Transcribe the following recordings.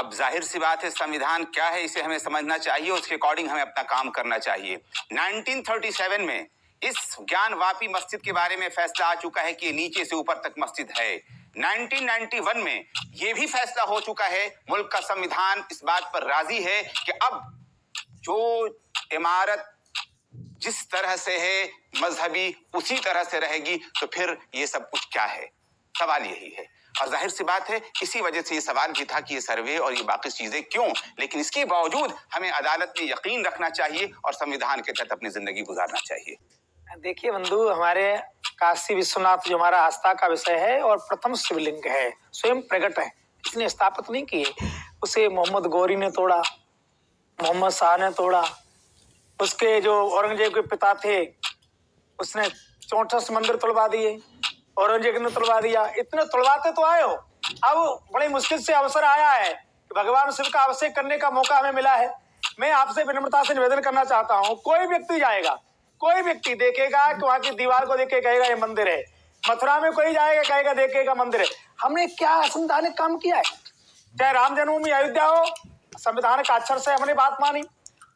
अब जाहिर सी बात है, संविधान क्या है इसे हमें समझना चाहिए, उसके अकॉर्डिंग हमें अपना काम करना चाहिए। 1937 में इस ज्ञानवापी मस्जिद के बारे में फैसला आ चुका है कि ये नीचे से ऊपर तक मस्जिद है। 1991 में यह भी फैसला हो चुका है, मुल्क का संविधान इस बात पर राजी है कि अब जो इमारत जिस तरह से है मजहबी उसी तरह से रहेगी। तो फिर ये सब कुछ क्या है? सवाल यही है। और जाहिर सी बात है, इसी वजह से ये सवाल भी था कि ये सर्वे और ये बाकी चीजें क्यों, लेकिन इसके बावजूद हमें अदालत में यकीन रखना चाहिए और संविधान के तहत अपनी जिंदगी गुजारना चाहिए। देखिए बंधु, हमारे काशी विश्वनाथ जो हमारा आस्था का विषय है और प्रथम शिवलिंग है, स्वयं प्रकट है, इसने स्थापित नहीं किए। उसे मोहम्मद गौरी ने तोड़ा, मोहम्मद शाह ने तोड़ा, उसके जो औरंगजेब के पिता थे उसने 64 मंदिर तोड़वा दिए, औरंगजेब ने तोड़वा दिया। इतने तोड़वाते तो आए हो, अब बड़ी मुश्किल से अवसर आया है कि भगवान शिव का अभिषेक करने का मौका हमें मिला है। मैं आपसे विनम्रता से निवेदन करना चाहता हूँ, कोई व्यक्ति जाएगा, कोई व्यक्ति देखेगा कि वहां की दीवार को देख के कहेगा ये मंदिर है, मथुरा में कोई जाएगा कहेगा देखेगा मंदिर है। हमने क्या संवैधानिक काम किया है? चाहे राम जन्मभूमि अयोध्या हो, संविधान का अक्षर से हमने बात मानी।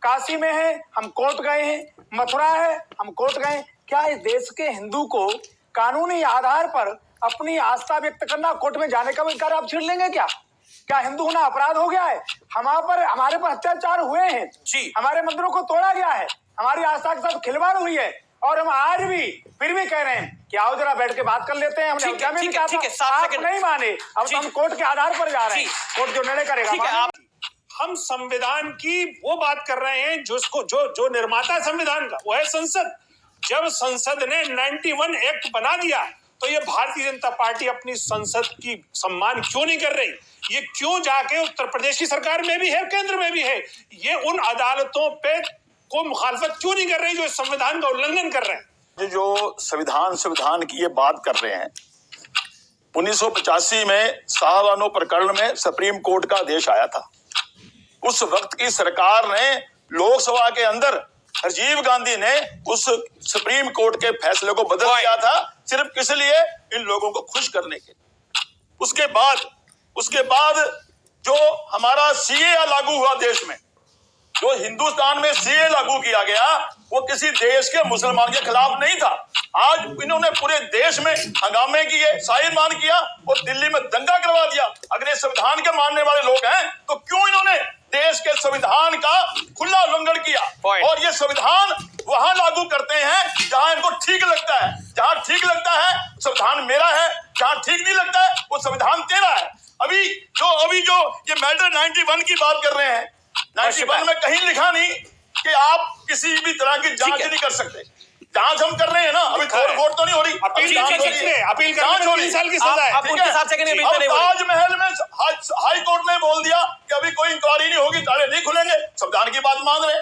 काशी में है, हम कोर्ट गए हैं, मथुरा है, हम कोर्ट गए। क्या इस देश के हिंदू को कानूनी आधार पर अपनी आस्था व्यक्त करना, कोर्ट में जाने का अधिकार आप छीन लेंगे क्या? क्या हिंदू होना अपराध हो गया है? हमारे पर अत्याचार हुए हैं जी, हमारे मंदिरों को तोड़ा गया है, हमारी आस्था के साथ खिलवाड़ हुई है, और हम आज भी फिर भी कह रहे हैं कि आओ जरा बैठ के बात कर लेते हैं। हमने अयोध्या में भी कहा था, आप नहीं माने, अब तो हम कोर्ट के आधार पर जा रहे हैं, कोर्ट जो निर्णय करेगा। हम संविधान की वो बात कर रहे हैं जिसको जो निर्माता संविधान का वो है संसद। जब संसद ने 91 एक्ट बना दिया तो ये भारतीय जनता पार्टी अपनी संसद की सम्मान क्यों नहीं कर रही? ये क्यों जाके उत्तर प्रदेश की सरकार में भी है, केंद्र में भी है, ये उन अदालतों पे को मुखालफत क्यों नहीं कर रही जो संविधान का उल्लंघन कर रहे हैं? जो संविधान की ये बात कर रहे हैं, 1985 में शाहबानो प्रकरण में सुप्रीम कोर्ट का आदेश आया था। उस वक्त की सरकार ने लोकसभा के अंदर राजीव गांधी ने उस सुप्रीम कोर्ट के फैसले को बदल दिया था, सिर्फ किस लिए? इन लोगों को खुश करने के। उसके बाद जो हमारा सीए लागू हुआ देश में, जो हिंदुस्तान में सीए लागू किया गया, वो किसी देश के मुसलमान के खिलाफ नहीं था। आज इन्होंने पूरे देश में हंगामे किए, शाहीनमान किया और दिल्ली में दंगा करवा दिया। अगर ये संविधान के मानने वाले लोग हैं तो क्यों इन्होंने देश के संविधान का खुला उल्लंघन किया? और ये संविधान वहां लागू करते हैं जहां इनको ठीक लगता है। जहां ठीक लगता है संविधान मेरा है, जहां ठीक नहीं लगता है वो संविधान तेरा है। अभी जो ये मैटर 91 की बात कर रहे हैं, 91 में कहीं लिखा नहीं कि आप किसी भी तरह की जांच नहीं कर सकते। जांच हम कर रहे हैं ना, अभी वोट तो नहीं हो रही, अपील करने में 3 साल की सजा है। ताजमहल में हाई कोर्ट ने बोल दिया कि अभी कोई इंक्वायरी नहीं होगी, ताले नहीं खुलेंगे। संविधान की बात मान रहे हैं।